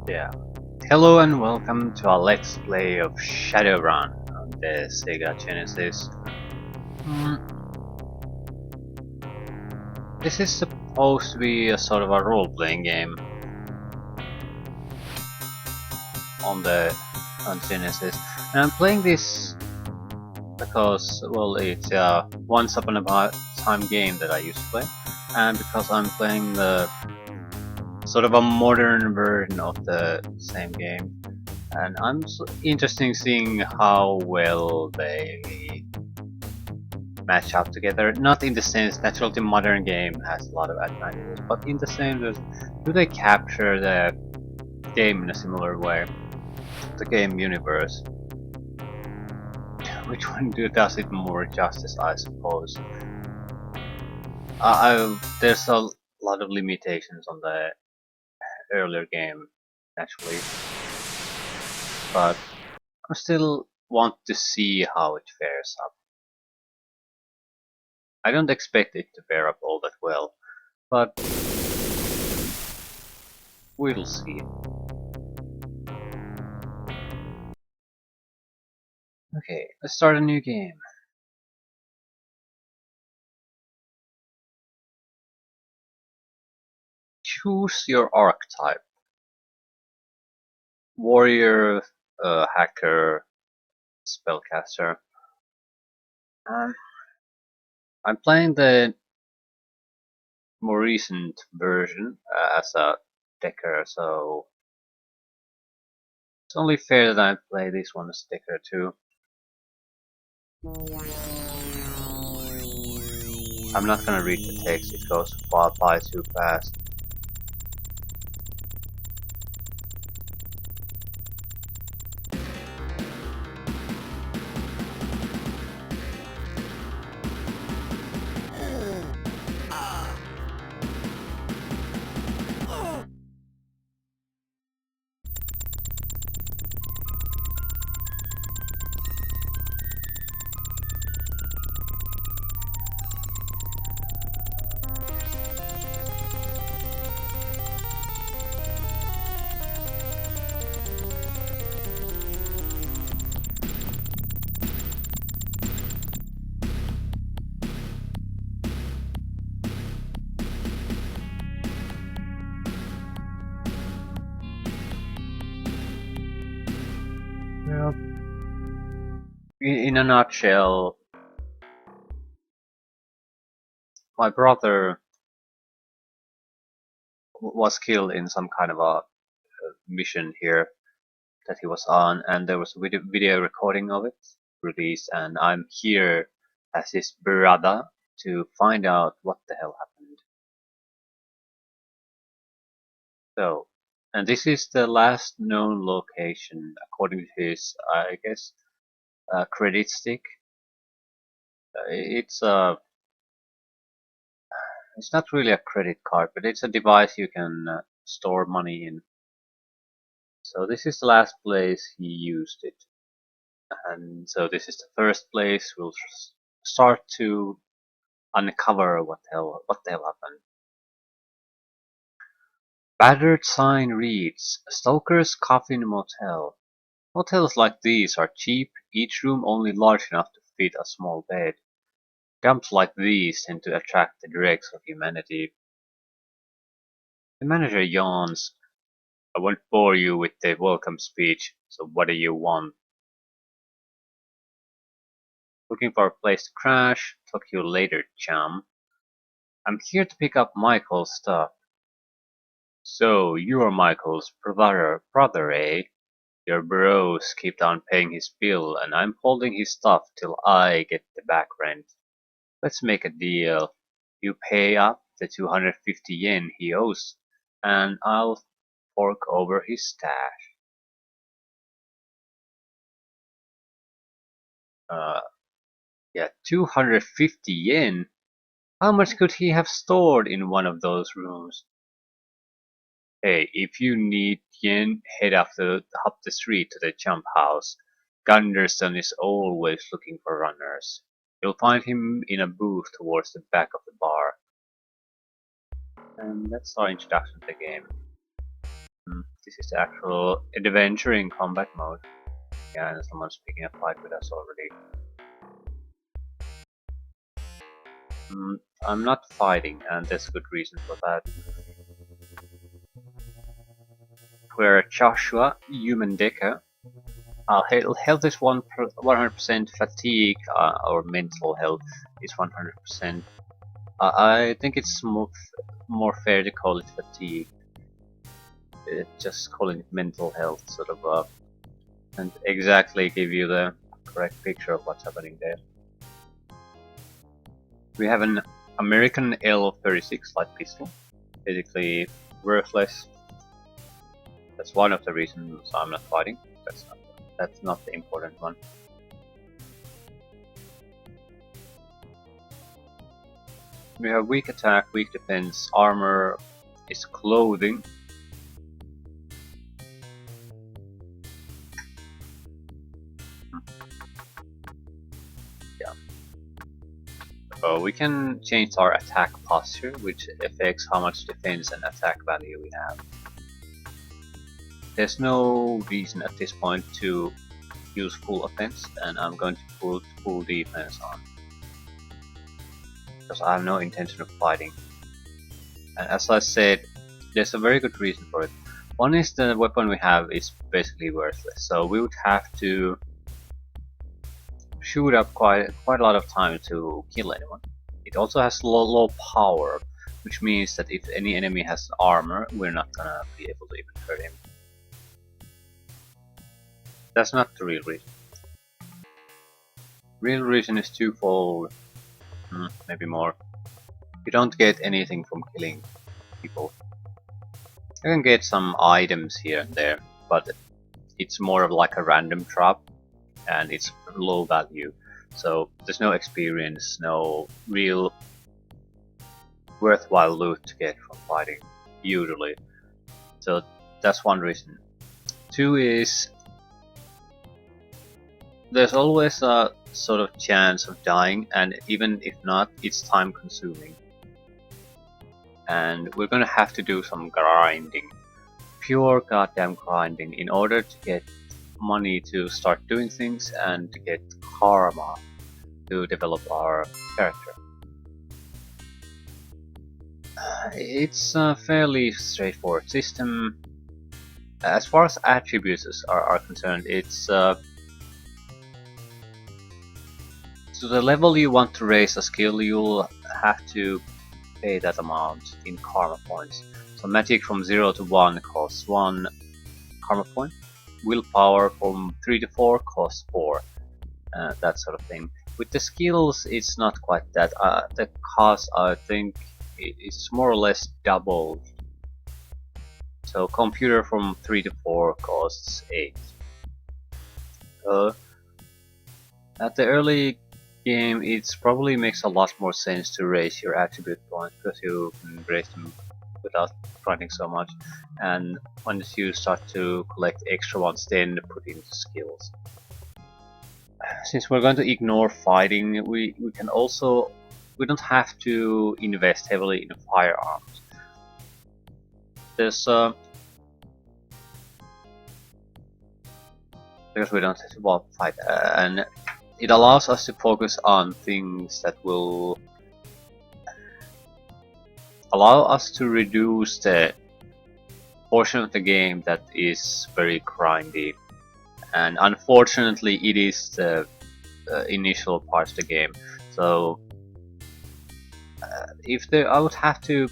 Yeah. Hello and welcome to our Let's Play of Shadowrun on the Sega Genesis. Mm, this is supposed to be a sort of a role-playing game on Genesis, and I'm playing this because, well, it's a once upon a time game that I used to play, and because I'm playing the sort of a modern version of the same game. And I'm interested in seeing how well they match up together. Not in the sense naturally the modern game has a lot of advantages, but in the sense that do they capture the game in a similar way, the game universe? Which one does it more justice, I suppose? There's a lot of limitations on the earlier game, naturally, but I still want to see how it fares up. I don't expect it to fare up all that well, but we'll see. Okay, let's start a new game. Choose your archetype. Warrior, hacker, spellcaster. Um, I'm playing the more recent version as a decker, so it's only fair that I play this one as decker too. I'm not gonna read the text, it goes by too fast. Well, in a nutshell, my brother was killed in some kind of a mission here that he was on, and there was a video recording of it released, and I'm here as his brother to find out what the hell happened. So, and this is the last known location according to his, I guess, credit stick. It's not really a credit card, but it's a device you can store money in. So this is the last place he used it. And so this is the first place we'll start to uncover what the hell happened. Battered sign reads, Stoker's Coffin Motel. Motels like these are cheap, each room only large enough to fit a small bed. Camps like these tend to attract the dregs of humanity. The manager yawns. I won't bore you with the welcome speech, so what do you want? Looking for a place to crash? Talk to you later, chum. I'm here to pick up Michael's stuff. So, you're Michael's brother, eh? Your bros keep on paying his bill and I'm holding his stuff till I get the back rent. Let's make a deal. You pay up the 250 yen he owes and I'll fork over his stash. Uh, yeah, 250 yen? How much could he have stored in one of those rooms? Hey, if you need yen, head up the street to the jump house. Gunderson is always looking for runners. You'll find him in a booth towards the back of the bar. And that's our introduction to the game. This is the actual adventuring combat mode. Yeah, and someone's picking a fight with us already. I'm not fighting, and there's a good reason for that. We're Joshua, human Decker. Health is 100%, fatigue or mental health is 100%. I think it's more fair to call it fatigue. Just calling it mental health sort of and exactly give you the correct picture of what's happening there. We have an American L36 light pistol, basically worthless. That's one of the reasons I'm not fighting. That's not the important one. We have weak attack, weak defense, armor is clothing. Yeah. So we can change our attack posture, which affects how much defense and attack value we have. There's no reason at this point to use full offense, and I'm going to put full defense on. Because I have no intention of fighting. And as I said, there's a very good reason for it. One is the weapon we have is basically worthless, so we would have to shoot up quite a lot of time to kill anyone. It also has low power, which means that if any enemy has armor, we're not gonna be able to even hurt him. That's not the real reason. Real reason is twofold, maybe more. You don't get anything from killing people. You can get some items here and there, but it's more of like a random drop, and it's low value. So there's no experience, no real worthwhile loot to get from fighting, usually. So that's one reason. Two is there's always a sort of chance of dying, and even if not, it's time consuming. And we're gonna have to do some grinding. Pure goddamn grinding in order to get money to start doing things and to get karma to develop our character. It's a fairly straightforward system. As far as attributes are concerned, it's to the level you want to raise a skill, you'll have to pay that amount in karma points. So magic from 0 to 1 costs 1 karma point. Willpower from 3 to 4 costs 4. That sort of thing. With the skills, it's not quite that. The cost, I think, is more or less doubled. So computer from 3 to 4 costs 8. At the early game, it probably makes a lot more sense to raise your attribute points because you can raise them without grinding so much, and once you start to collect extra ones, then put into skills. Since we're going to ignore fighting, we can also, we don't have to invest heavily in firearms. There's because we don't have to fight, and it allows us to focus on things that will allow us to reduce the portion of the game that is very grindy. And unfortunately, it is the initial part of the game. So, I would have to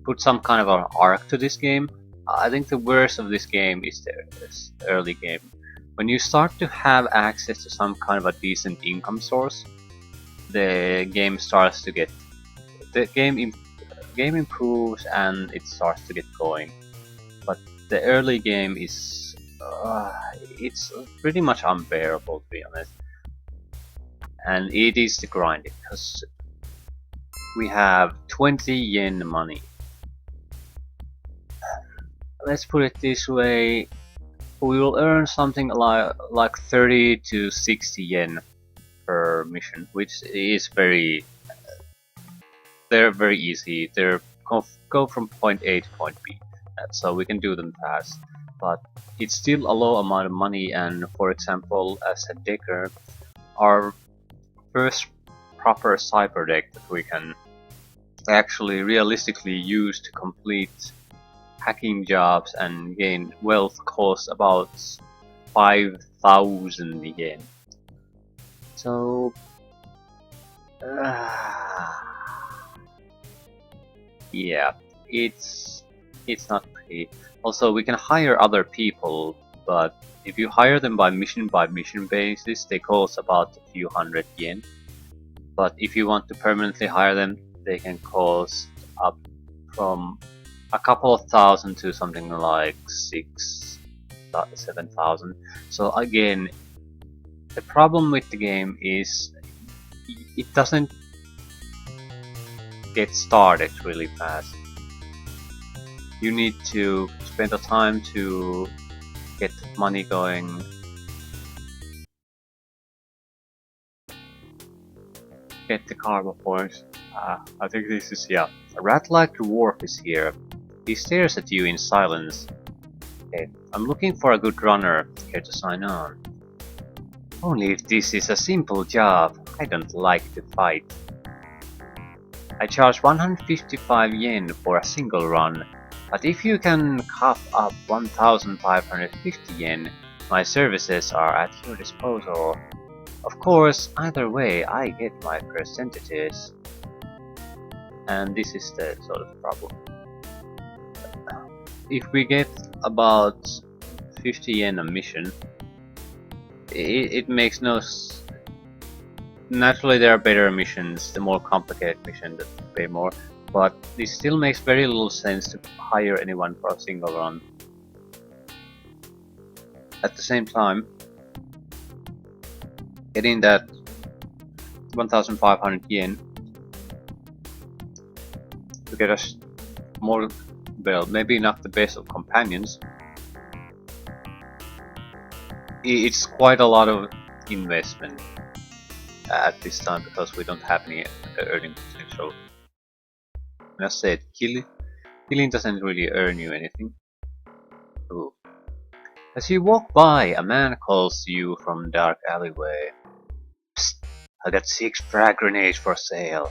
put some kind of an arc to this game. I think the worst of this game is this early game. When you start to have access to some kind of a decent income source, the game starts to get game improves and it starts to get going. But the early game is it's pretty much unbearable, to be honest. And it is the grinding, because we have 20 yen money. Let's put it this way, we will earn something like 30 to 60 yen per mission, which is they're very easy. They're go from point A to point B. So we can do them fast, but it's still a low amount of money. And for example, as a decker, our first proper cyber deck that we can actually realistically use to complete hacking jobs and gain wealth costs about 5,000 yen. So yeah, it's not pretty. Also, we can hire other people, but if you hire them by mission basis, they cost about a few hundred yen. But if you want to permanently hire them, they can cost up from a couple of thousand to something like 7,000. So again, the problem with the game is it doesn't get started really fast. You need to spend the time to get money going. Get the karma points. I think this is, yeah. A rat-like dwarf is here. He stares at you in silence. Okay, I'm looking for a good runner here to sign on. Only if this is a simple job. I don't like to fight. I charge 155 yen for a single run, but if you can cough up 1,550 yen, my services are at your disposal. Of course, either way, I get my percentages. And this is the sort of problem. If we get about 50 yen a mission, it makes no naturally there are better missions, the more complicated missions that pay more, but this still makes very little sense to hire anyone for a single run. At the same time, getting that 1,500 yen to get us more, well, maybe not the best of companions. It's quite a lot of investment at this time because we don't have any earning potential. As I said, killing doesn't really earn you anything. Ooh. As you walk by, a man calls you from dark alleyway. Psst, I got 6 frag grenades for sale.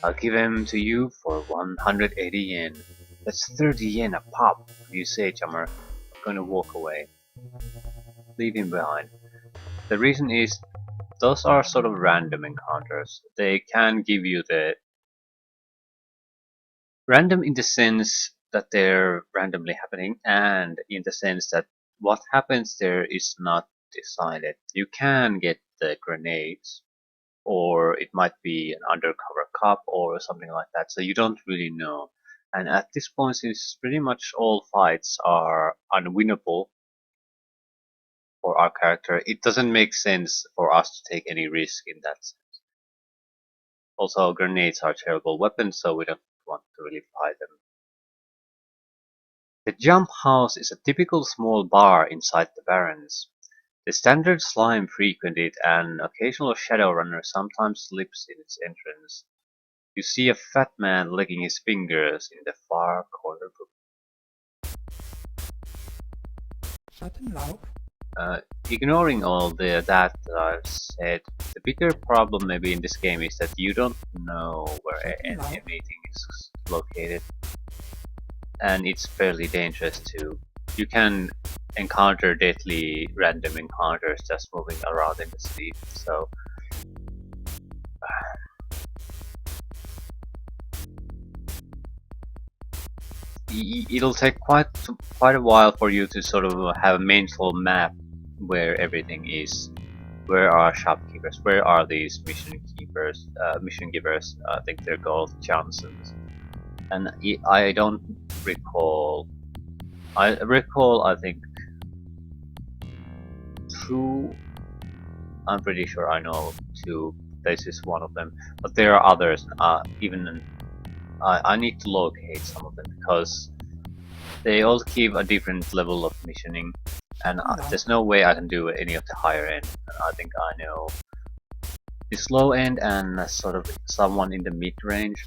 I'll give them to you for 180 yen. That's 30 yen a pop. What do you say, chummer? I'm gonna walk away. Leave him behind. The reason is, those are sort of random encounters. They can give you the random in the sense that they're randomly happening, and in the sense that what happens there is not decided. You can get the grenades, or it might be an undercover cop or something like that, so you don't really know. And at this point, since pretty much all fights are unwinnable for our character, it doesn't make sense for us to take any risk in that sense. Also, grenades are terrible weapons, so we don't want to really fight them. The Jump House is a typical small bar inside the Barrens. The standard slime frequented, and occasional Shadowrunner sometimes slips in its entrance. You see a fat man licking his fingers in the far corner book. Ignoring all that I've said, the bigger problem maybe in this game is that you don't know where anything is located. And it's fairly dangerous too. You can encounter deadly random encounters just moving around in the city, so it'll take quite a while for you to sort of have a mental map where everything is. Where are shopkeepers? Where are these mission givers? I think they're called Johnsons. And I don't recall. I recall, I think, 2. I'm pretty sure I know 2. This is one of them, but there are others. I need to locate some of them because they all keep a different level of missioning, and there's no way I can do any of the higher end. I think I know this low end and sort of someone in the mid range.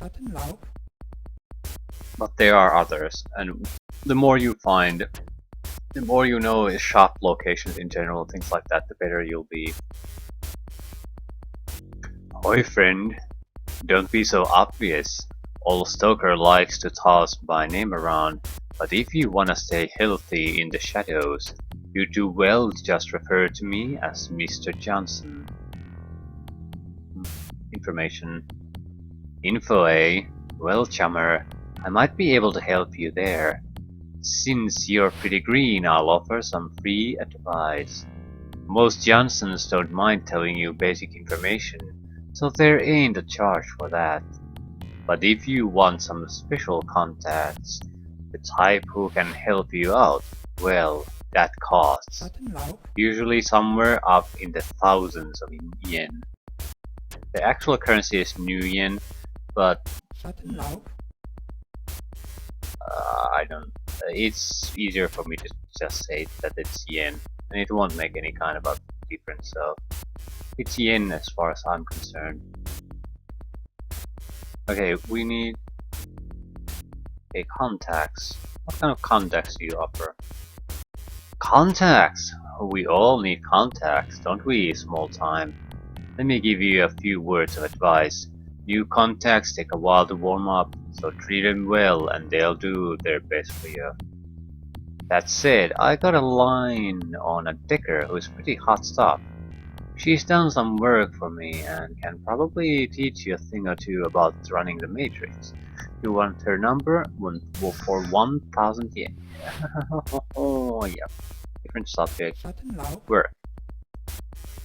But there are others, and the more you find, the more you know shop locations in general, things like that, the better you'll be. Oi friend, don't be so obvious. Old Stoker likes to toss my name around, but if you wanna stay healthy in the shadows, you do well to just refer to me as Mr. Johnson. Information. Info, eh? Well, chummer, I might be able to help you there. Since you're pretty green, I'll offer some free advice. Most Johnsons don't mind telling you basic information, so there ain't a charge for that. But if you want some special contacts, the type who can help you out, well, that costs. Usually somewhere up in the thousands of yen. The actual currency is new yen, but I don't. It's easier for me to just say that it's yen, and it won't make any kind of a difference. So it's yen as far as I'm concerned. Okay, we need a contacts. What kind of contacts do you offer? Contacts! We all need contacts, don't we, small time? Let me give you a few words of advice. New contacts take a while to warm up, so treat them well and they'll do their best for you. That said, I got a line on a Decker who's pretty hot stuff. She's done some work for me and can probably teach you a thing or two about running the Matrix. You want her number? For 1,000 yen. Oh yeah. Different subject. Work.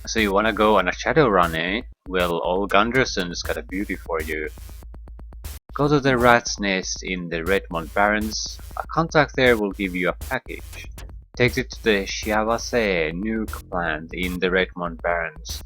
So you wanna go on a Shadowrun, eh? Well, old Gunderson's got a beauty for you. Go to the Rat's Nest in the Redmond Barrens. A contact there will give you a package. Take it to the Shiawase nuke plant in the Redmond Barrens.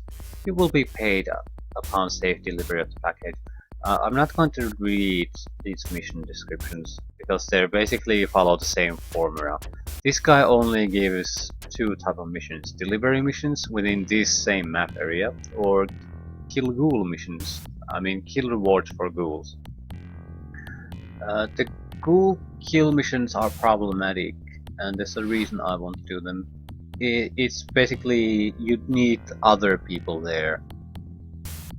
You will be paid upon safe delivery of the package. I'm not going to read these mission descriptions because they basically follow the same formula. This guy only gives two types of missions: delivery missions within this same map area, or kill ghoul missions. I mean, kill rewards for ghouls. The ghoul kill missions are problematic, and there's a reason I want to do them. It's basically you need other people there,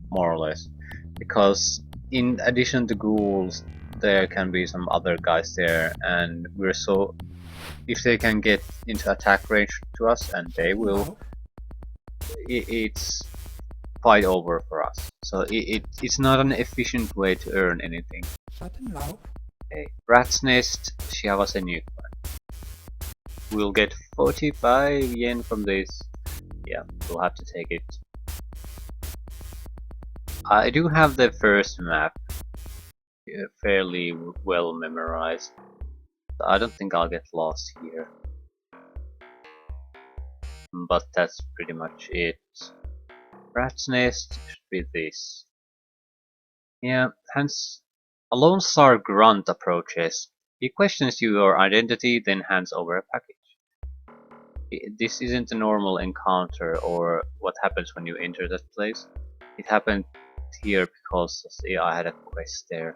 more or less, because in addition to ghouls, there can be some other guys there, and we're so if they can get into attack range to us, and they will, it's fight over for us. So it's not an efficient way to earn anything. Okay. Rat's Nest, Shiawase nuke. We'll get 45 yen from this. Yeah, we'll have to take it. I do have the first map fairly well memorized. I don't think I'll get lost here. But that's pretty much it. Rat's Nest should be this. Yeah, hence a Lone Star Grunt approaches. He questions your identity, then hands over a package. This isn't a normal encounter or what happens when you enter that place. It happened here because I had a quest there.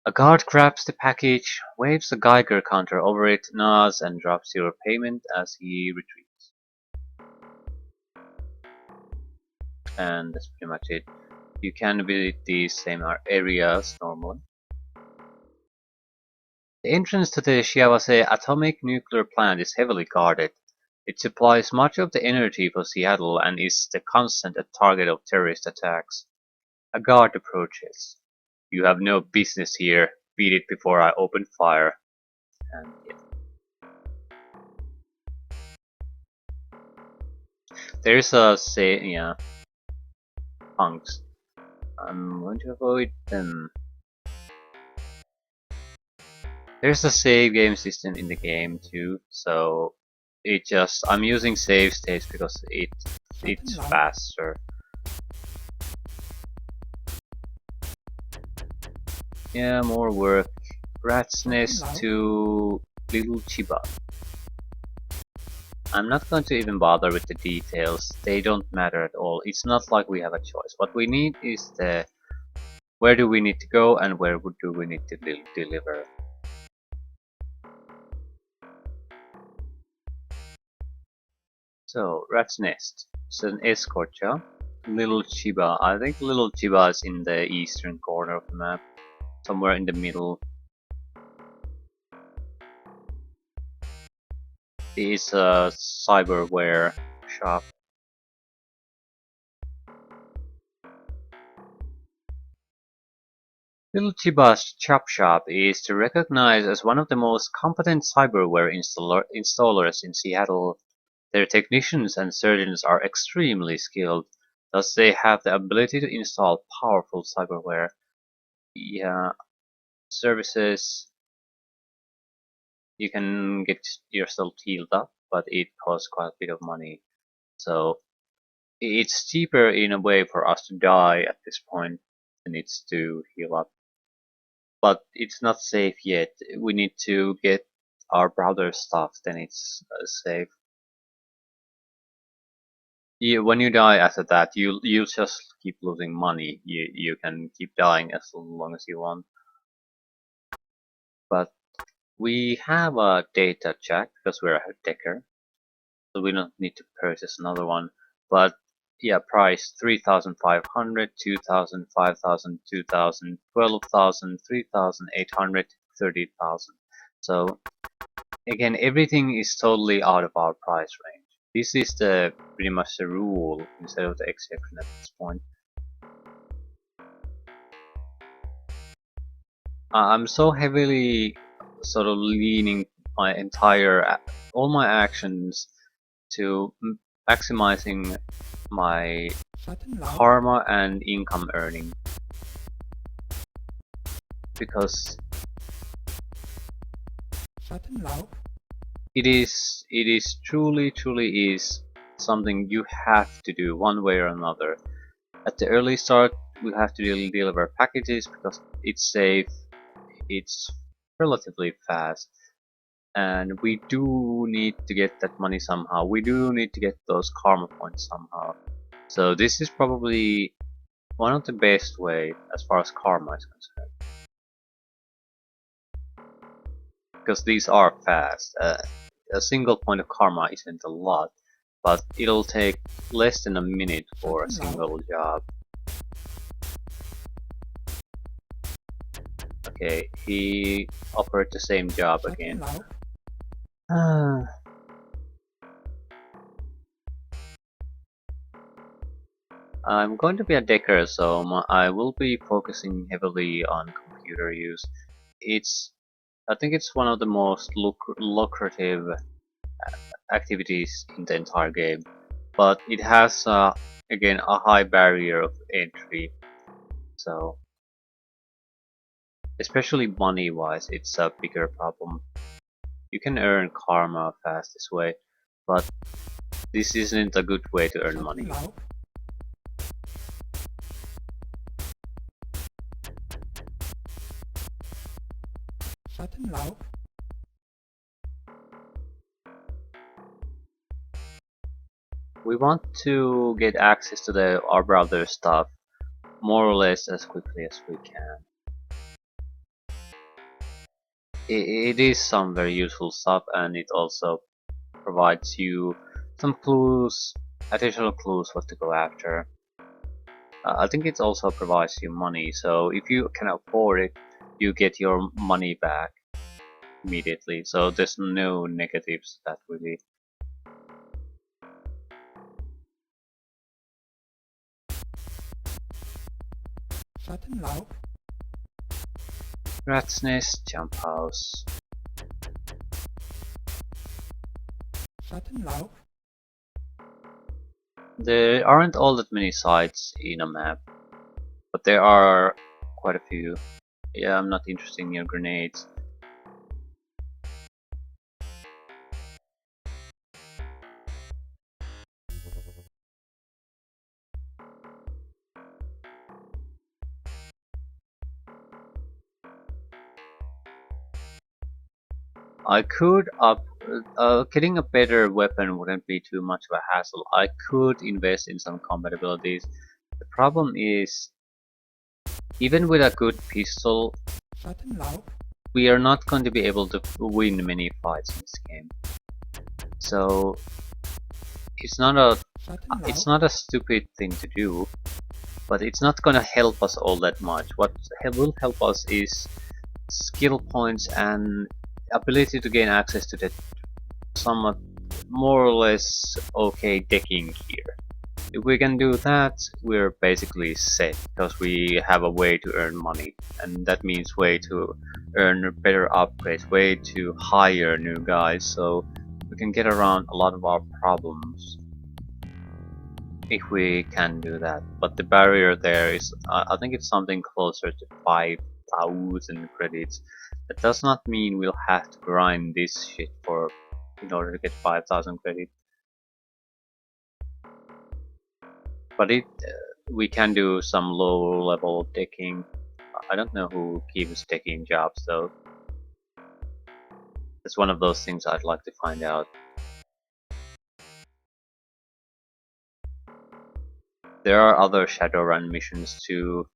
A guard grabs the package, waves a Geiger counter over it, nods, and drops your payment as he retreats. And that's pretty much it. You can visit these same areas normally. The entrance to the Shiawase atomic nuclear plant is heavily guarded. It supplies much of the energy for Seattle and is the constant target of terrorist attacks. A guard approaches. You have no business here. Beat it before I open fire. And yeah. There's a yeah. Punks. I'm going to avoid them. There's a save game system in the game too, so I'm using save states because it's faster. Yeah, more work. Rat's Nest to Little Chiba. I'm not going to even bother with the details, they don't matter at all. It's not like we have a choice. What we need is the where do we need to go and where do we need to deliver. So, Rat's Nest. It's an escort job. Little Chiba. I think Little Chiba is in the eastern corner of the map. Somewhere in the middle. It is a cyberware shop. Little Chiba's chop shop is recognized as one of the most competent cyberware installers in Seattle. Their technicians and surgeons are extremely skilled, thus they have the ability to install powerful cyberware. Yeah, services, you can get yourself healed up, but it costs quite a bit of money. So it's cheaper in a way for us to die at this point than it's to heal up. But it's not safe yet. We need to get our browser stuff, then it's safe. When you die after that, you just keep losing money. You can keep dying as long as you want. But we have a data check because we're a decker, so we don't need to purchase another one. But yeah, price 3,500, 2,000, 5,000, 2,000, 12,000, 3,800, 30,000. So again, everything is totally out of our price range. This is the pretty much the rule instead of the exception at this point. I'm so heavily sort of leaning all my actions to maximizing my karma and income earning, because it is truly is something you have to do one way or another. At the early start, we have to deliver packages because it's safe, it's relatively fast, and we do need to get that money somehow. We do need to get those karma points somehow. So this is probably one of the best way as far as karma is concerned, because these are fast. A single point of karma isn't a lot, but it'll take less than a minute for a single job. Okay, he offered the same job again. I'm going to be a decker, so I will be focusing heavily on computer use. I think it's one of the most lucrative activities in the entire game, but it has again a high barrier of entry. So especially money wise, it's a bigger problem. You can earn karma fast this way, but this isn't a good way to earn money. We want to get access to our browser stuff more or less as quickly as we can. It is some very useful stuff, and it also provides you some clues, additional clues what to go after. I think it also provides you money, so if you can afford it, you get your money back immediately, so there's no negatives that really. Rat's Nest, Jump House. There aren't all that many sites in a map, but there are quite a few. Yeah, I'm not interested in your grenades. I could getting a better weapon wouldn't be too much of a hassle. I could invest in some combat abilities. The problem is Even with a good pistol, we are not going to be able to win many fights in this game. So it's not a stupid thing to do, but it's not gonna help us all that much. What will help us is skill points and ability to gain access to the somewhat more or less okay decking here. If we can do that, we're basically set, because we have a way to earn money, and that means way to earn better upgrades, way to hire new guys, so we can get around a lot of our problems if we can do that. But the barrier there is, I think it's something closer to 5,000 credits. That does not mean we'll have to grind this shit for in order to get 5,000 credits. But we can do some low level decking. I don't know who keeps decking jobs though. It's one of those things I'd like to find out. There are other Shadowrun missions too,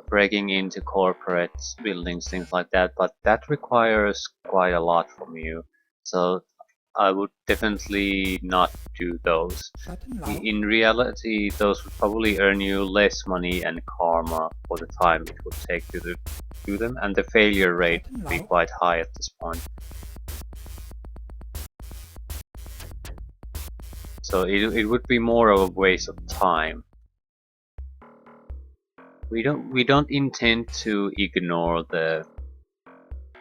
breaking into corporate buildings, things like that, but that requires quite a lot from you. So I would definitely not do those. In reality, those would probably earn you less money and karma for the time it would take to do them, and the failure rate would be quite high at this point. So it would be more of a waste of time. We don't intend to ignore the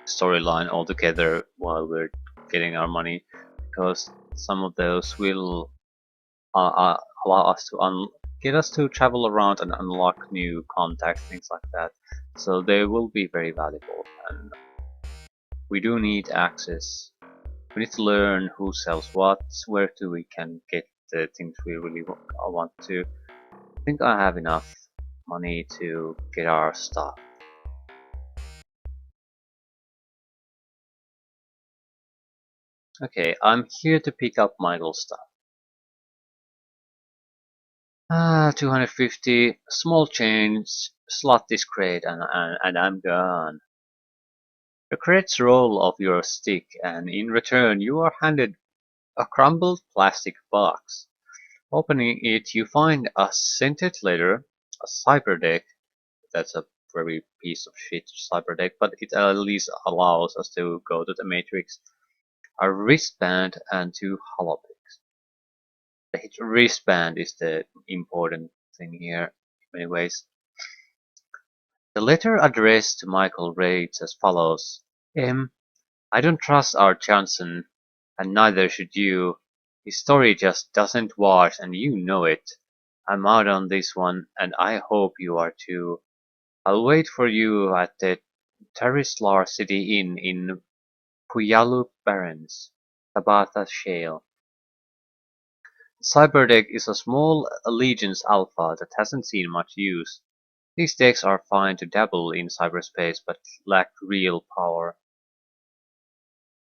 storyline altogether while we're getting our money, because some of those will allow us to get us to travel around and unlock new contacts, things like that. So they will be very valuable, and we do need access. We need to learn who sells what, where do we can get the things we really want to. I think I have enough money to get our stuff. Okay, I'm here to pick up Michael's stuff. 250, small change, slot this crate and I'm gone. The crates roll off your stick, and in return you are handed a crumpled plastic box. Opening it, you find a scented letter, a cyberdeck. That's a very piece of shit cyberdeck, but it at least allows us to go to the Matrix. A wristband and two holopics. The wristband is the important thing here in many ways. The letter addressed to Michael reads as follows: M. I don't trust our Johnson, and neither should you. His story just doesn't wash, and you know it. I'm out on this one, and I hope you are too. I'll wait for you at the Tarislar City Inn in Puyallup Barrens, Tabitha Shale. Cyberdeck is a small Allegiance Alpha that hasn't seen much use. These decks are fine to dabble in cyberspace, but lack real power.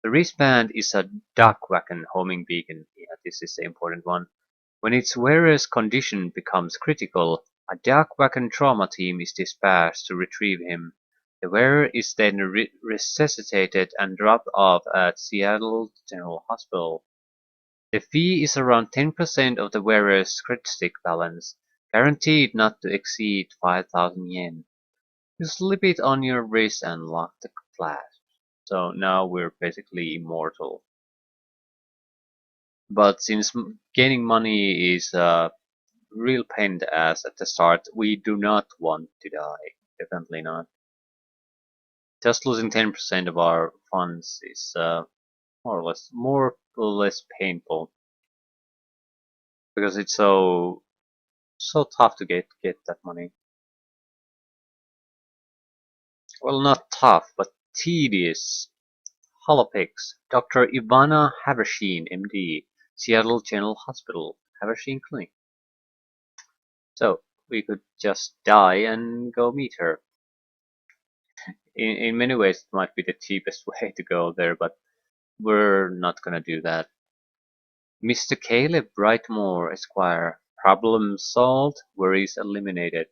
The wristband is a duck-wagon homing beacon. Yeah, this is the important one. When its wearer's condition becomes critical, a duck-wagon trauma team is dispatched to retrieve him. The wearer is then resuscitated and dropped off at Seattle General Hospital. The fee is around 10% of the wearer's credit stick balance, guaranteed not to exceed 5,000 yen. You slip it on your wrist and lock the clasp. So now we're basically immortal. But since gaining money is a real pain in the ass at the start, we do not want to die. Definitely not. Just losing 10% of our funds is more or less painful, because it's so tough to get that money. Well, not tough, but tedious. Holopics, Doctor Ivana Havershin, MD, Seattle General Hospital, Havershin Clinic. So we could just die and go meet her. In many ways, it might be the cheapest way to go there, but we're not gonna do that. Mr. Caleb Brightmore, Esquire. Problem solved, worries eliminated.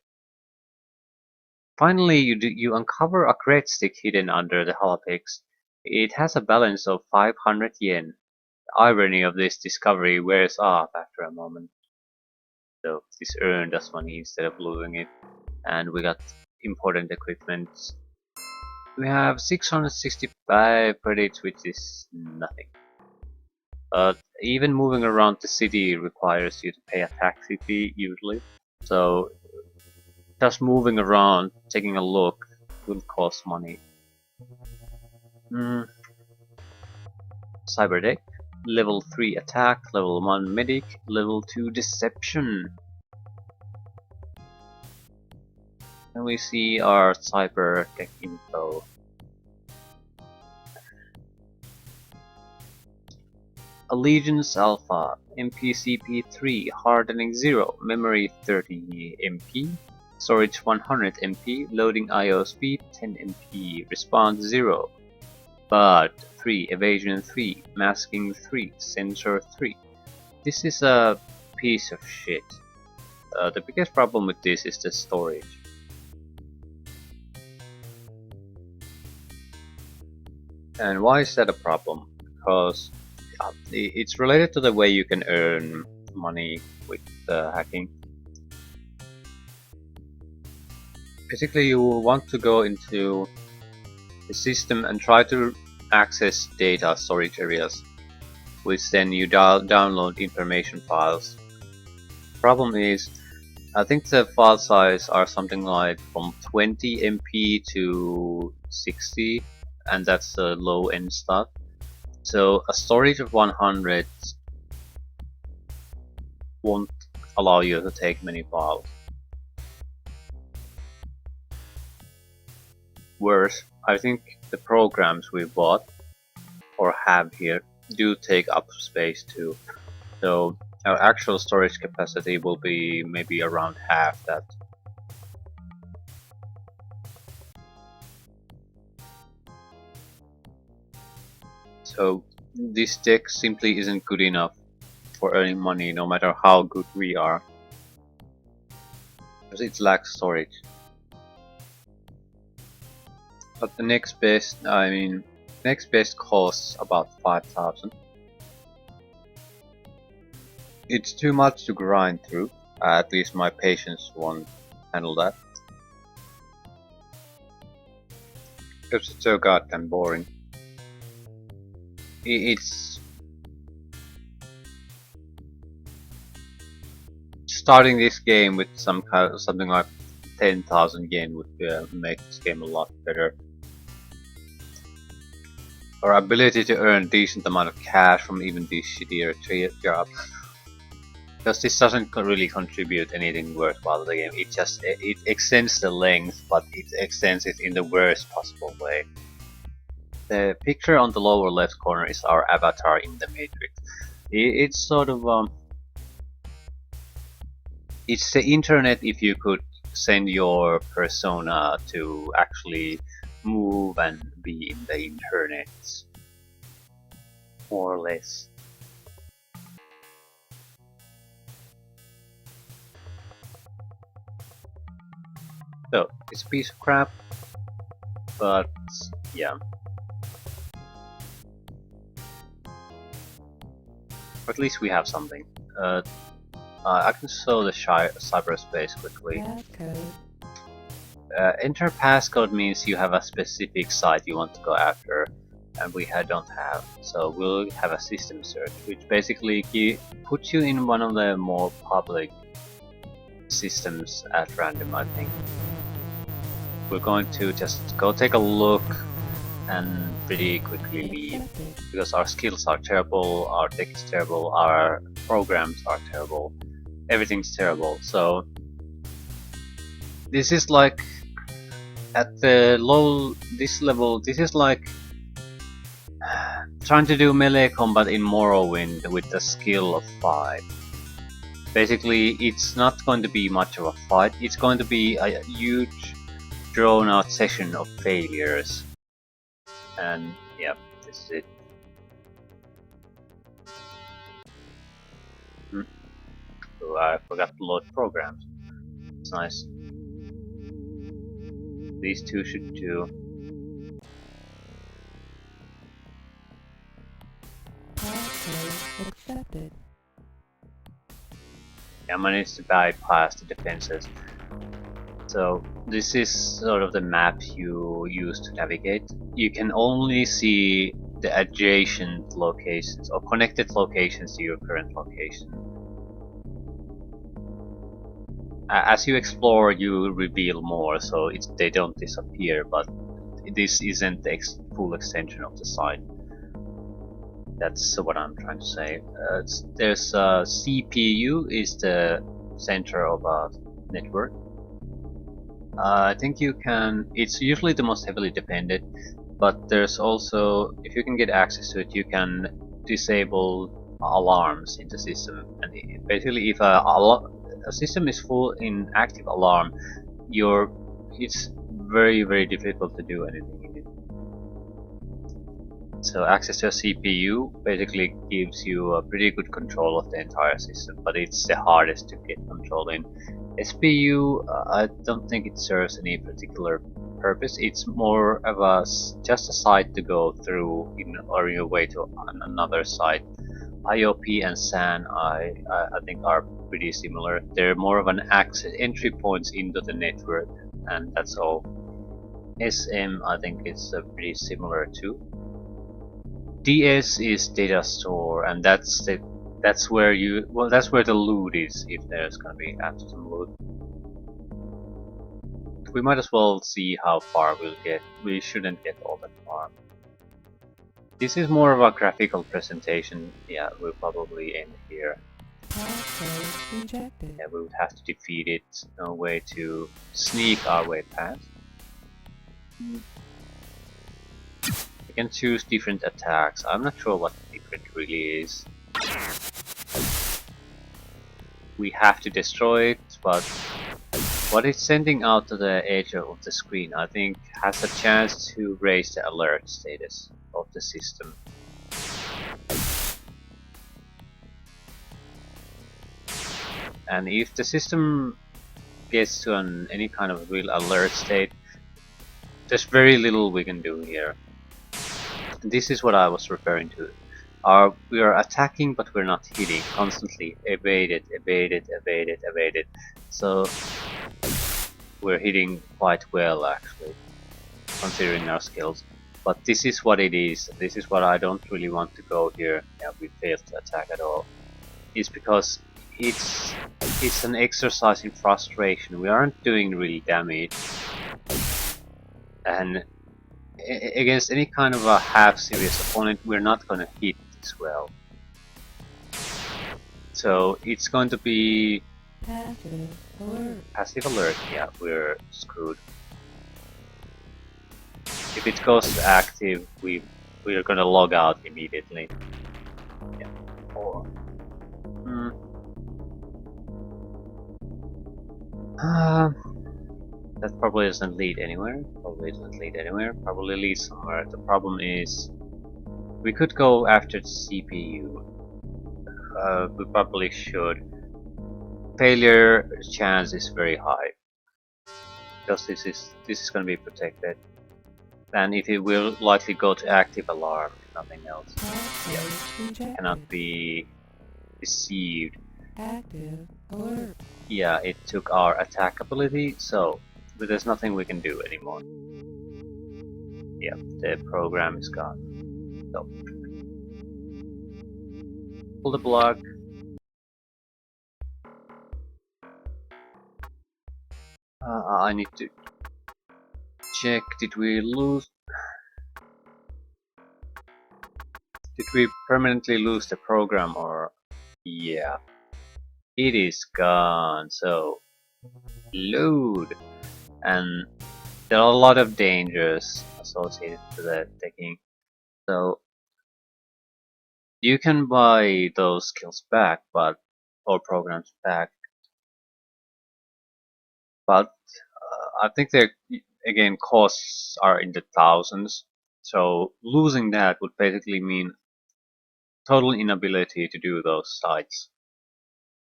Finally, you uncover a great stick hidden under the holopix. It has a balance of 500 yen. The irony of this discovery wears off after a moment. So this earned us money instead of losing it, and we got important equipment. We have 665 credits, which is nothing. But even moving around the city requires you to pay a taxi fee usually. So just moving around, taking a look, will cost money. Mm, Cyber deck, level 3 attack, level 1 medic, level 2 deception. And we see our cyber deck info. Allegiance Alpha, MPCP3, hardening 0, memory 30 MP, storage 100 MP, loading IO speed 10 MP, response 0, BUD 3, evasion 3, masking 3, sensor 3. This is a piece of shit. The biggest problem with this is the storage. And why is that a problem? Because it's related to the way you can earn money with hacking. Basically, you will want to go into the system and try to access data storage areas, which then you download information files. Problem is, I think the file size are something like from 20 MP to 60, and that's the low end stuff. So a storage of 100 won't allow you to take many files. Worse, I think the programs we bought or have here do take up space too. So our actual storage capacity will be maybe around half that. So this deck simply isn't good enough for earning money no matter how good we are, because it lacks storage. But the next best, next best costs about 5,000. It's too much to grind through, at least my patience won't handle that. Because it's so goddamn boring. It's starting this game with something like 10,000 yen would make this game a lot better. Our ability to earn decent amount of cash from even these shittier jobs. Because this doesn't really contribute anything worthwhile to the game. It extends the length, but it extends it in the worst possible way. The picture on the lower left corner is our avatar in the Matrix. It's sort of it's the internet if you could send your persona to actually move and be in the internet, more or less. So it's a piece of crap, but yeah. At least we have something. I can show the cyberspace quickly. Enter passcode means you have a specific site you want to go after, and we don't have. So we'll have a system search, which basically puts you in one of the more public systems at random, I think. We're going to just go take a look and pretty quickly leave, because our skills are terrible, our tech is terrible, our programs are terrible, everything's terrible. So this is like at the this level, this is like trying to do melee combat in Morrowind with the skill of 5. Basically, it's not going to be much of a fight, it's going to be a huge drawn out session of failures. And yeah, this is it. Oh, I forgot to load programs. It's nice. these two should do. Accepted. I managed to bypass the defenses. So this is sort of the map you use to navigate. You can only see the adjacent locations or connected locations to your current location. As you explore, you reveal more, so they don't disappear, but this isn't the full extension of the site. That's what I'm trying to say. There's CPU is the center of a network. I think you can. It's usually the most heavily dependent, but there's also, if you can get access to it, you can disable alarms in the system. And basically, if a system is full in active alarm, it's very difficult to do anything in it. So access to a CPU basically gives you a pretty good control of the entire system, but it's the hardest to get control in. SPU, I don't think it serves any particular purpose. It's more of just a site to go through or your way to another site. IOP and SAN, I think, are pretty similar. They're more of an entry points into the network, and that's all. SM, I think, is pretty similar too. DS is data store, and that's where the loot is, if there's gonna be after some loot. We might as well see how far we'll get. We shouldn't get all that far. This is more of a graphical presentation. Yeah, we'll probably end here. Rejected. Yeah, we would have to defeat it. No way to sneak our way past. We can choose different attacks. I'm not sure what different really is. We have to destroy it, but what it's sending out to the edge of the screen, I think, has a chance to raise the alert status of the system. And if the system gets to any kind of real alert state, there's very little we can do here. This is what I was referring to. We are attacking, but we're not hitting. Constantly evaded. So we're hitting quite well, actually, considering our skills. But this is what it is. This is what I don't really want to go here. Yeah, we failed to attack at all. It's because it's an exercise in frustration. We aren't doing really damage, and against any kind of a half-serious opponent, we're not going to hit this well. So it's going to be Passive alert. passive alert. Yeah, we're screwed. If it goes to active, we're going to log out immediately. Yeah. Or that probably doesn't lead anywhere. Probably leads somewhere. The problem is, we could go after the CPU. We probably should. Failure chance is very high because this is going to be protected, and if it will likely go to active alarm, if nothing else. Yeah. Cannot be deceived. Active alert. Yeah, it took our attack ability, so there's nothing we can do anymore. Yeah, the program is gone. So pull the block. I need to check. Did we permanently lose the program, or yeah, it is gone. So load, and there are a lot of dangers associated with the taking. So you can buy those skills back, or programs back, but I think their again costs are in the thousands. So losing that would basically mean total inability to do those sites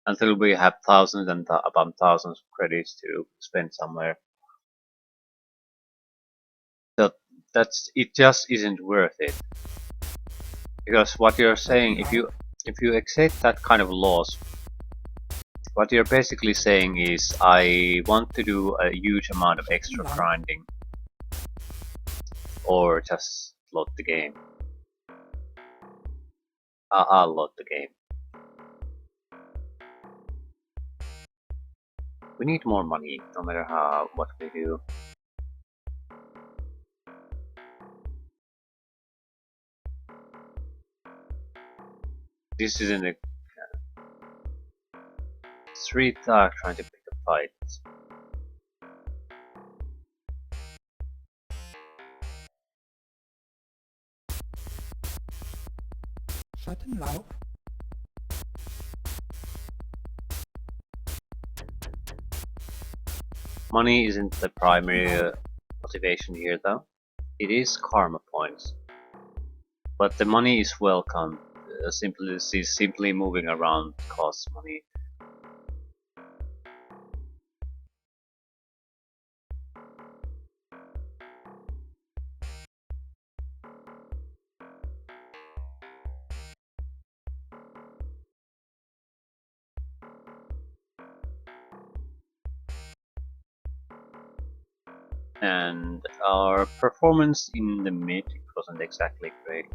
until we have thousands and upon thousands of credits to spend somewhere. it just isn't worth it. Because what you're saying, if you accept that kind of loss, what you're basically saying is, I want to do a huge amount of extra grinding, or just load the game. I'll load the game. We need more money, no matter what we do. This isn't a street dog trying to pick a fight. Schattenlauf. Money isn't the primary motivation here, though. It is karma points, but the money is welcome. Simply moving around costs money. And our performance in the mid wasn't exactly great.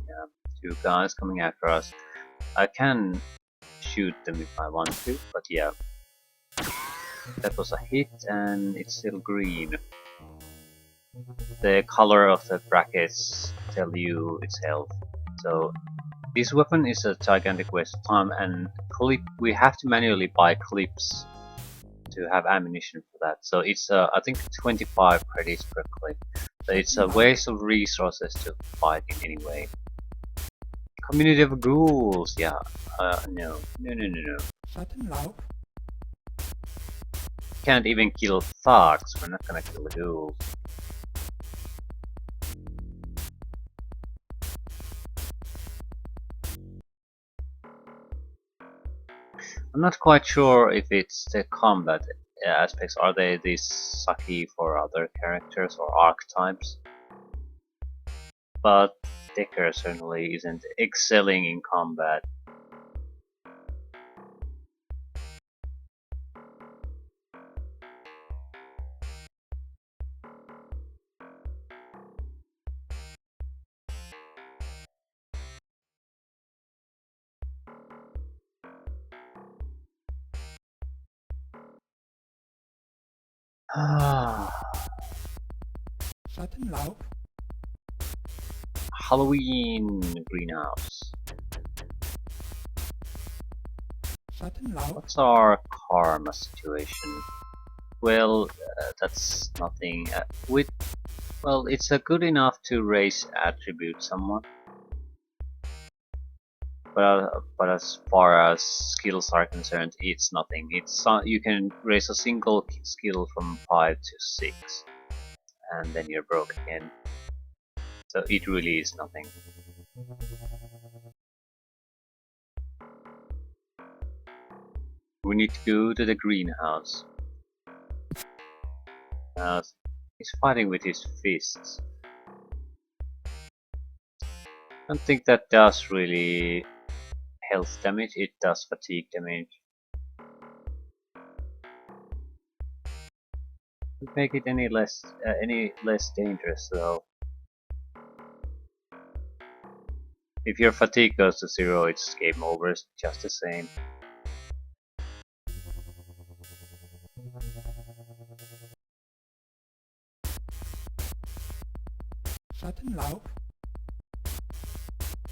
Two guys coming after us. I can shoot them if I want to, but yeah. That was a hit, and it's still green. The color of the brackets tell you its health. So this weapon is a gigantic waste of time, and we have to manually buy clips to have ammunition for that. So it's I think 25 credits per clip. So it's a waste of resources to fight in any way. Community of ghouls, yeah. No. Schattenlauf. Can't even kill thugs, we're not gonna kill the ghouls. I'm not quite sure if it's the combat aspects. Are they these sucky for other characters or archetypes? But Decker certainly isn't excelling in combat. Schattenlauf. Halloween greenhouse. Schattenlauf. What's our karma situation? Well, that's nothing. Well, it's good enough to raise attribute somewhat. But as far as skills are concerned, it's nothing. It's you can raise a single skill from 5 to 6, and then you're broke again. So it really is nothing. We need to go to the greenhouse. He's fighting with his fists. I don't think that does really health damage, it does fatigue damage. Doesn't make it any less dangerous though. If your fatigue goes to 0, it's game over, it's just the same. Schattenlauf.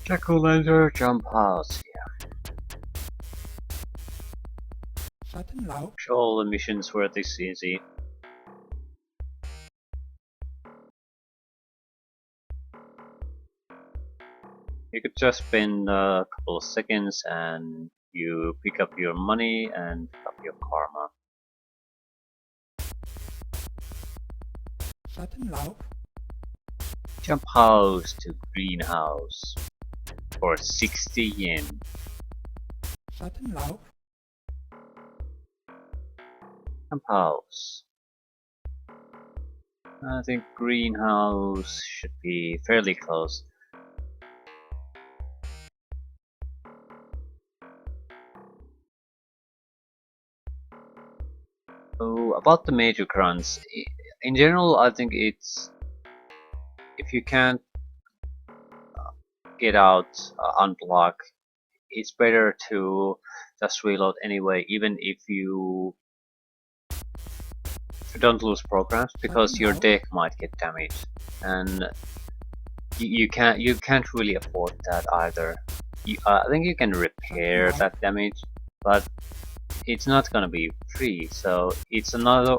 Jack-o'-lantern jump house, yeah. Schattenlauf. All the missions were this easy. You could just spend a couple of seconds and you pick up your money and pick up your karma. Schattenlauf. Jump house to greenhouse for 60 yen. Schattenlauf. Jump house. I think greenhouse should be fairly close. So about the major grunts, in general, I think it's if you can't get out, unblock, it's better to just reload anyway, even if you don't lose programs, because Shutting your out. deck might get damaged, and you can't really afford that either. I think you can Shutting repair out. that damage, but it's not gonna be free. So it's another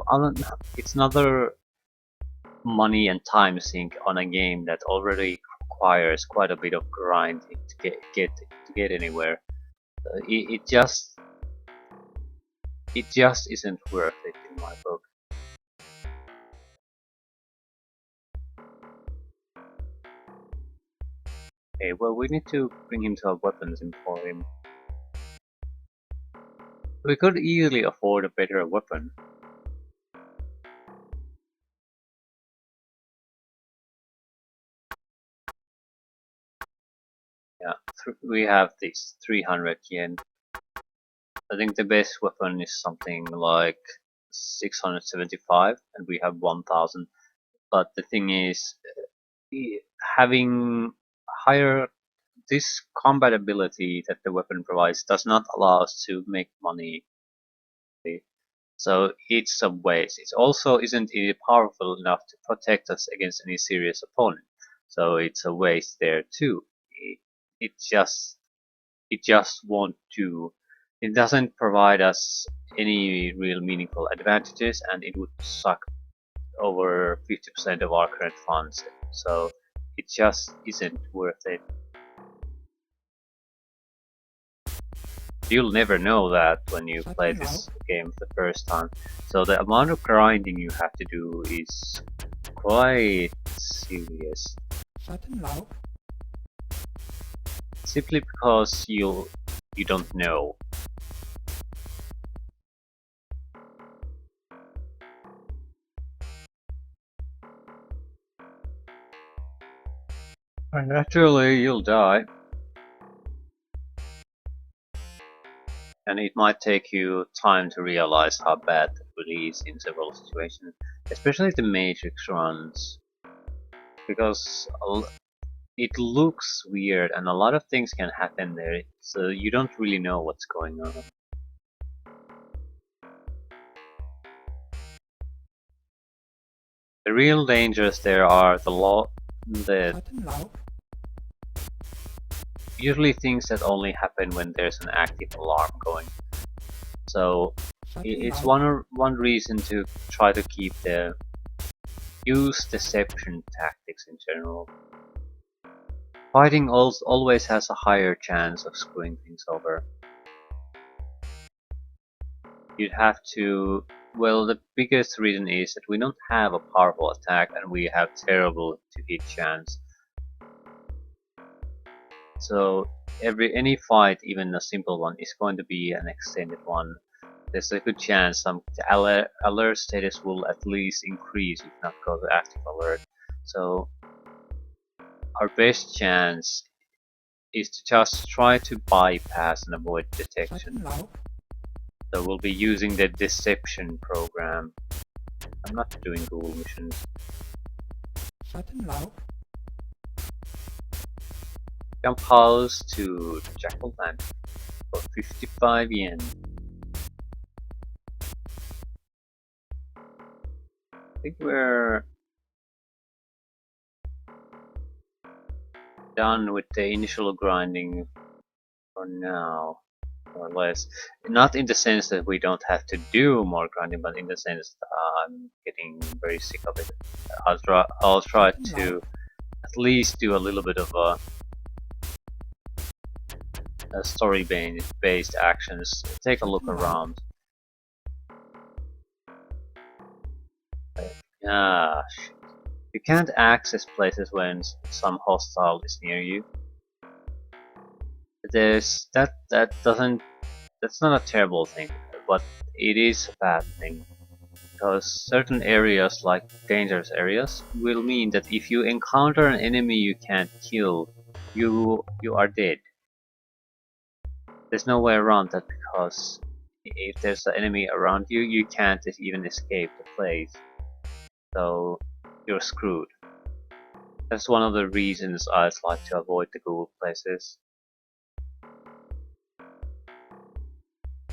money and time sink on a game that already requires quite a bit of grinding to get anywhere. It just isn't worth it in my book. Okay, well we need to bring him to a weapons emporium. We could easily afford a better weapon. Yeah, we have this 300 yen. I think the best weapon is something like 675, and we have 1000. But the thing is, having higher this combat ability that the weapon provides does not allow us to make money. So it's a waste. It also isn't powerful enough to protect us against any serious opponent. So it's a waste there too. It just it just won't do. It doesn't provide us any real meaningful advantages, and it would suck over 50% of our current funds. So it just isn't worth it. You'll never know that when you play Shutting out. this game for the first time. So the amount of grinding you have to do is quite serious. Shutting out. Simply because you don't know. And naturally you'll die. And it might take you time to realize how bad that really is in several situations, especially the Matrix runs, because it looks weird and a lot of things can happen there, so you don't really know what's going on. The real dangers there are the Shutting out. usually things that only happen when there's an active alarm going. So Shutting it's out. one reason to try to use deception tactics in general. Fighting always has a higher chance of screwing things over. You'd have to. Well, the biggest reason is that we don't have a powerful attack and we have terrible to hit chance. So any fight, even a simple one, is going to be an extended one. There's a good chance the alert status will at least increase, if not go to active alert. So our best chance is to just try to bypass and avoid detection. Shutting out. So we'll be using the deception program. I'm not doing Google missions. Shutting out. Jump house to Jackal Land for 55 yen. I think we're done with the initial grinding for now, more or less. Not in the sense that we don't have to do more grinding, but in the sense that I'm getting very sick of it. I'll try Shutting to out. at least do a little bit of a story-based actions. Take a look Shutting out. around. Ah, shit. You can't access places when some hostile is near you. There's that doesn't that's not a terrible thing, but it is a bad thing because certain areas, like dangerous areas, will mean that if you encounter an enemy you can't kill, you are dead. There's no way around that, because if there's an enemy around you, you can't even escape the place. So you're screwed. That's one of the reasons I'd like to avoid the ghoul places.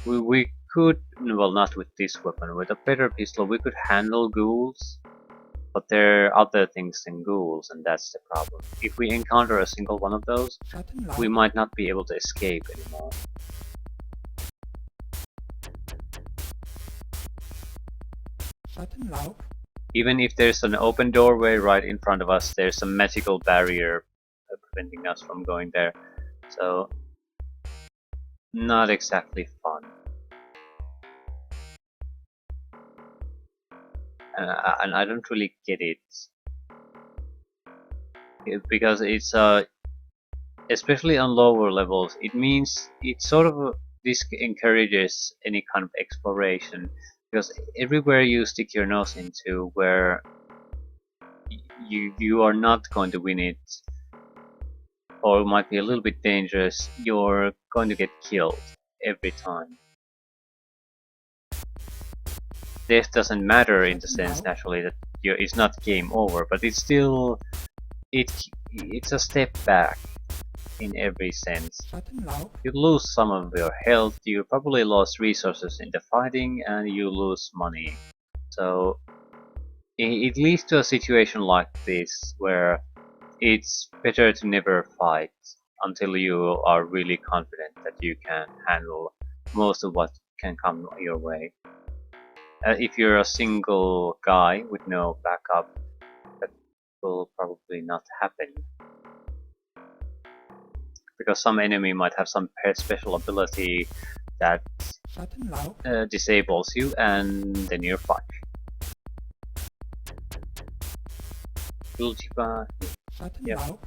We could, well, not with this weapon, with a better pistol we could handle ghouls, but there are other things than ghouls, and that's the problem. If we encounter a single one of those, we might not be able to escape anymore. Even if there's an open doorway right in front of us, there's a magical barrier preventing us from going there. So, not exactly fun. And I don't really get it. Because it's especially on lower levels, it means it sort of this encourages any kind of exploration, because everywhere you stick your nose into where you are not going to win it, or might be a little bit dangerous, you're going to get killed every time. Death doesn't matter in the sense naturally that it's not game over, but it's still it's a step back in every sense. You lose some of your health, you probably lost resources in the fighting, and you lose money. So it leads to a situation like this where it's better to never fight until you are really confident that you can handle most of what can come your way. If you're a single guy with no backup, that will probably not happen, because some enemy might have some special ability that disables you, and then you're fine. Yep.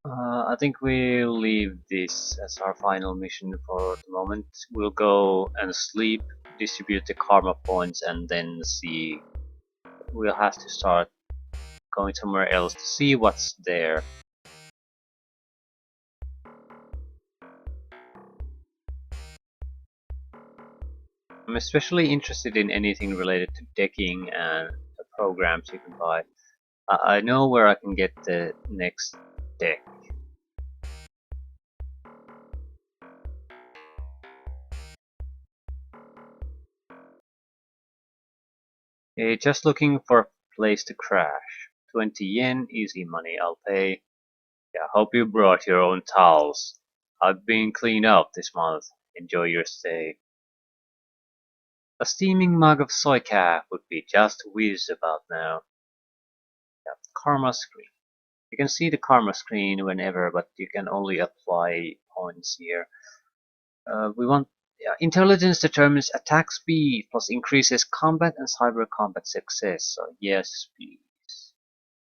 I think we'll leave this as our final mission for the moment. We'll go and sleep, distribute the karma points, and then see. We'll have to start going somewhere else to see what's there. I'm especially interested in anything related to decking and the programs you can buy. I know where I can get the next deck. Just looking for a place to crash. 20 yen, easy money, I'll pay. Yeah, hope you brought your own towels. I've been cleaned up this month. Enjoy your stay. A steaming mug of soy cap would be just whiz about now. Yeah, karma screen. You can see the karma screen whenever, but you can only apply points here. We want intelligence determines attack speed plus increases combat and cyber combat success. So yes, please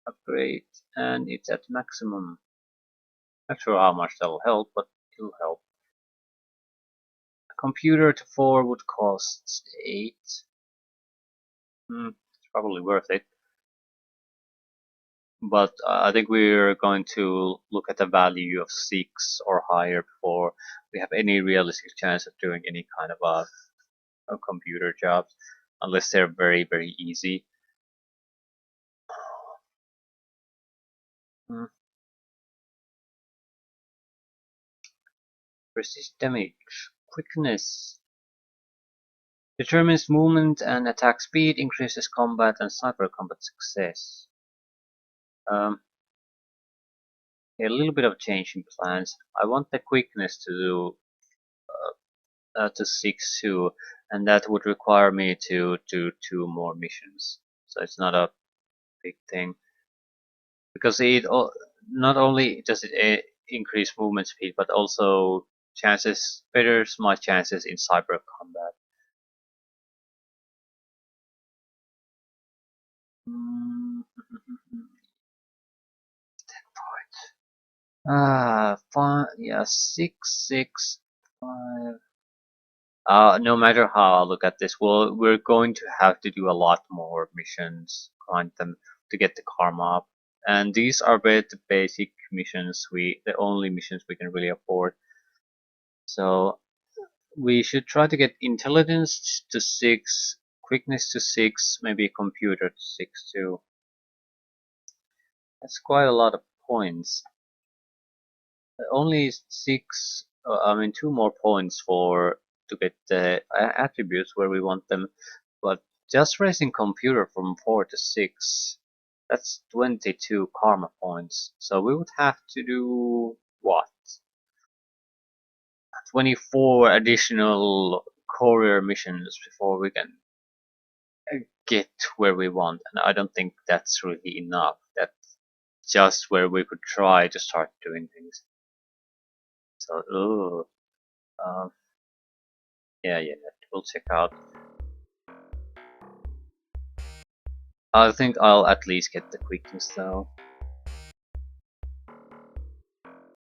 upgrade, and it's at maximum. Not sure how much that'll help, but it'll help. A computer to 4 would cost 8. It's probably worth it. But I think we're going to look at a value of 6 or higher before we have any realistic chance of doing any kind of a computer jobs, unless they're very, very easy. Resist damage. Quickness. Determines movement and attack speed, increases combat and cyber combat success. A little bit of change in plans. I want the quickness to do to 6 too, and that would require me to do 2 more missions. So it's not a big thing, because it not only does it increase movement speed, but also betters my chances in cyber combat. Mm. 10 points. Ah, 5, yeah, 6, 6, 5. No matter how I look at this, we're going to have to do a lot more missions, grind them to get the karma up. And these are the basic missions, the only missions we can really afford. So we should try to get intelligence to 6, quickness to 6, maybe computer to 6 too. That's quite a lot of points. Only 6, I mean 2 more points to get the attributes where we want them, but just raising computer from 4 to 6, that's 22 karma points. So we would have to do what? 24 additional courier missions before we can get where we want, and I don't think that's really enough. That's just where we could try to start doing things. So, yeah, we'll check out. I think I'll at least get the quickness though.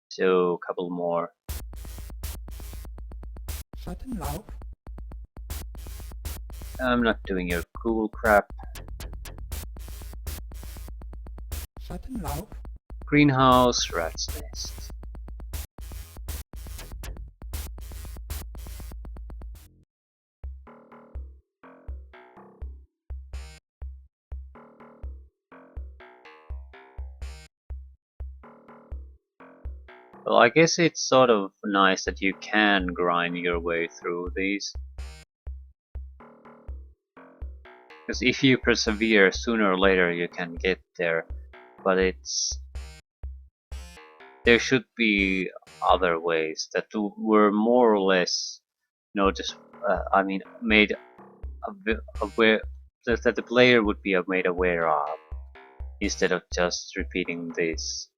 So, a couple more. Schattenlauf, I'm not doing your cool crap. Schattenlauf, Greenhouse, rat's nest. Well, I guess it's sort of nice that you can grind your way through these. Because if you persevere, sooner or later you can get there. But there should be other ways that were more or less, just I mean, made aware that the player would be made aware of, instead of just repeating this.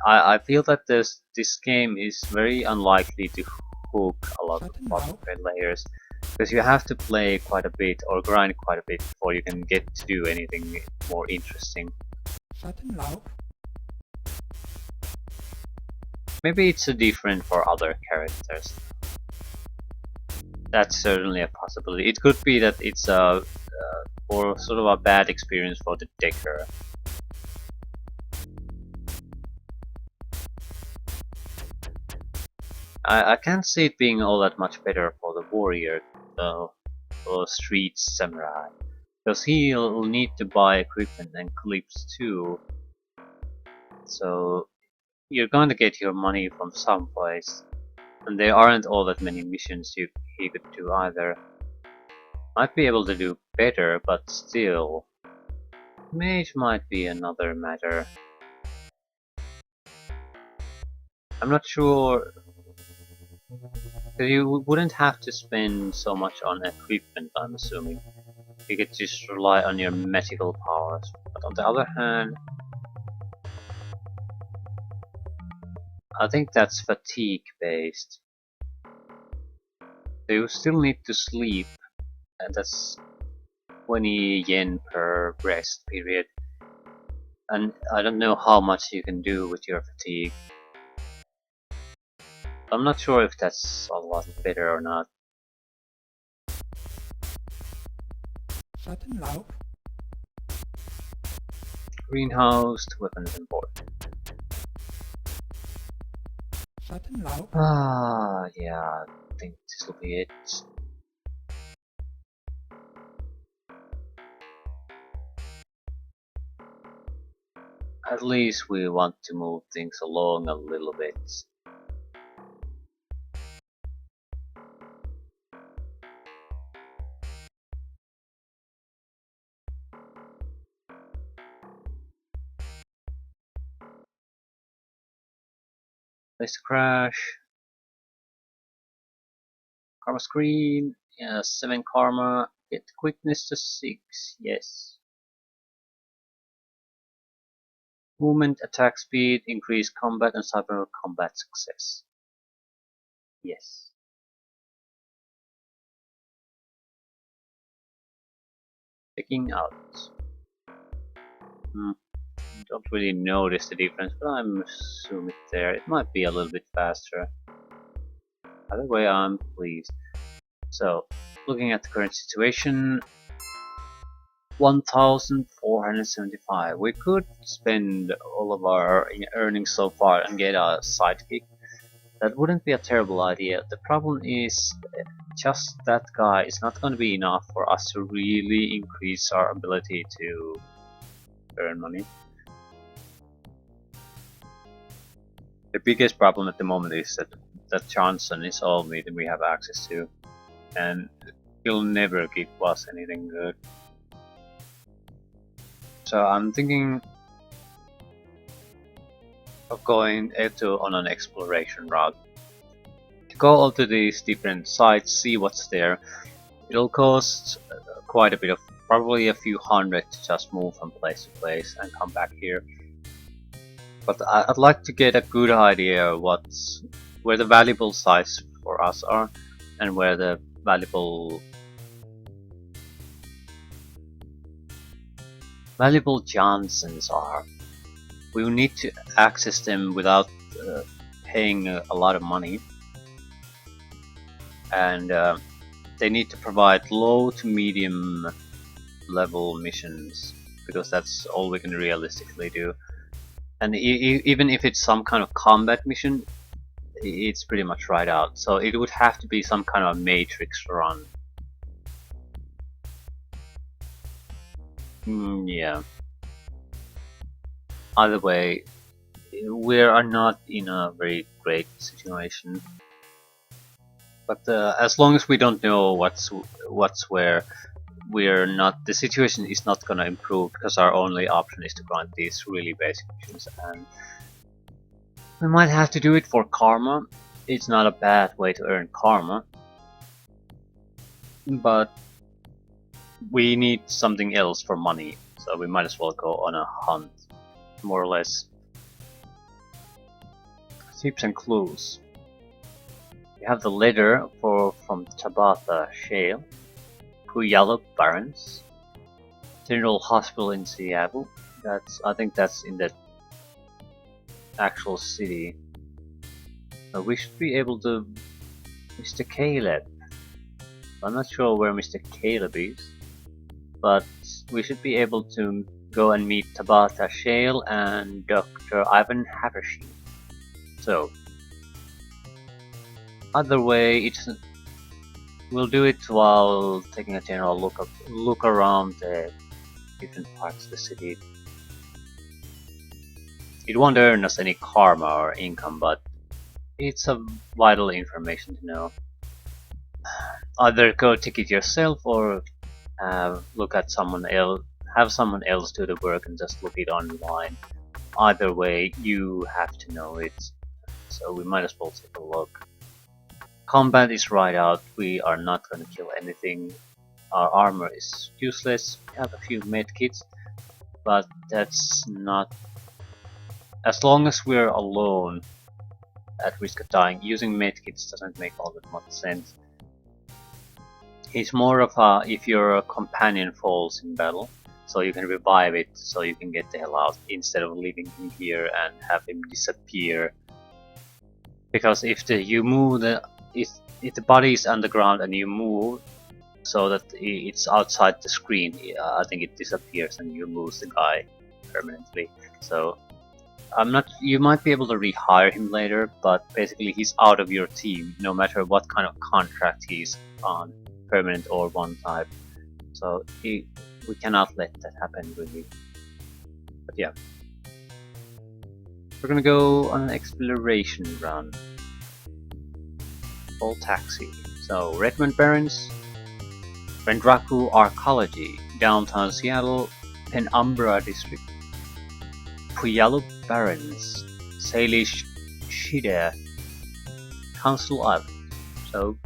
I feel that this game is very unlikely to hook a lot of Schattenlauf, players, because you have to play quite a bit or grind quite a bit before you can get to do anything more interesting. Schattenlauf, Maybe it's different for other characters. That's certainly a possibility. It could be that it's or sort of a bad experience for the decker. I can't see it being all that much better for the warrior, though, or street samurai, because he'll need to buy equipment and clips too. So you're going to get your money from someplace, and there aren't all that many missions he could do either. Might be able to do better, but still, mage might be another matter. I'm not sure. You wouldn't have to spend so much on equipment, I'm assuming. You could just rely on your magical powers. But on the other hand, I think that's fatigue based. So you still need to sleep, and that's 20 yen per rest period. And I don't know how much you can do with your fatigue. I'm not sure if that's a lot better or not. Schattenlauf, Greenhouse to weapons import. Schattenlauf, Yeah, I think this will be it. At least we want to move things along a little bit. Place crash. Karma screen. Yeah, 7 karma. Get quickness to 6. Yes. Movement, attack speed, increase combat and cyber combat success. Yes. Checking out. Don't really notice the difference, but I'm assuming it's there. It might be a little bit faster. Either way, I'm pleased. So, looking at the current situation, 1,475. We could spend all of our earnings so far and get a sidekick. That wouldn't be a terrible idea. The problem is just that guy is not going to be enough for us to really increase our ability to earn money. The biggest problem at the moment is that Johnson is all we have access to, and he'll never give us anything good. So I'm thinking of going on an exploration route. Go out to these different sites, see what's there. It'll cost quite a bit of, probably a few hundred to just move from place to place and come back here. But I'd like to get a good idea where the valuable sites for us are and where the valuable Johnsons are. We will need to access them without paying a lot of money, and they need to provide low to medium level missions because that's all we can realistically do. And even if it's some kind of combat mission, it's pretty much right out. So it would have to be some kind of matrix run. Yeah. Either way, we are not in a very great situation. But as long as we don't know what's where, we're not. The situation is not gonna improve because our only option is to grind these really basic missions, and we might have to do it for karma. It's not a bad way to earn karma, but we need something else for money, so we might as well go on a hunt, more or less. Tips and clues. We have the letter from Tabata Shale, Puyallup Barrens, General Hospital in Seattle. I think that's in the actual city. We should be able to Mr. Caleb. I'm not sure where Mr. Caleb is, but we should be able to go and meet Tabata Shale and Dr. Ivan Haversheen. So, either way, we'll do it while taking a general look around the different parts of the city. It won't earn us any karma or income, but it's a vital information to know. Either go take it yourself or look at someone else, have someone else do the work and just look it online. Either way, you have to know it, so we might as well take a look. Combat is right out, we are not going to kill anything. Our armor is useless, we have a few medkits, but that's not... As long as we're alone at risk of dying, using medkits doesn't make all that much sense. It's more of a, if your companion falls in battle, so you can revive it, so you can get the hell out, instead of leaving him here and have him disappear. Because if the body is underground and you move so that it's outside the screen, I think it disappears and you lose the guy permanently. So you might be able to rehire him later, but basically he's out of your team no matter what kind of contract he's on, permanent or one type. So we cannot let that happen really. But yeah. We're gonna go on an exploration run. Full taxi. So Redmond Barrens, Rendraku Arcology, downtown Seattle, Penumbra District, Puyallup Barrens, Salish Shida, Council Island. So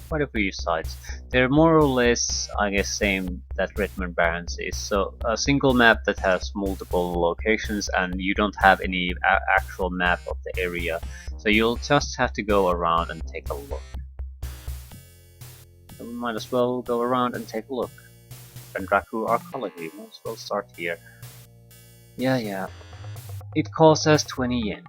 quite a few sites. They're more or less, I guess, same that Redmond Barrens is. So a single map that has multiple locations, and you don't have any actual map of the area. So you'll just have to go around and take a look. So we might as well go around and take a look. Rendraku Arcology, might as well start here. Yeah. It costs us 20 yen.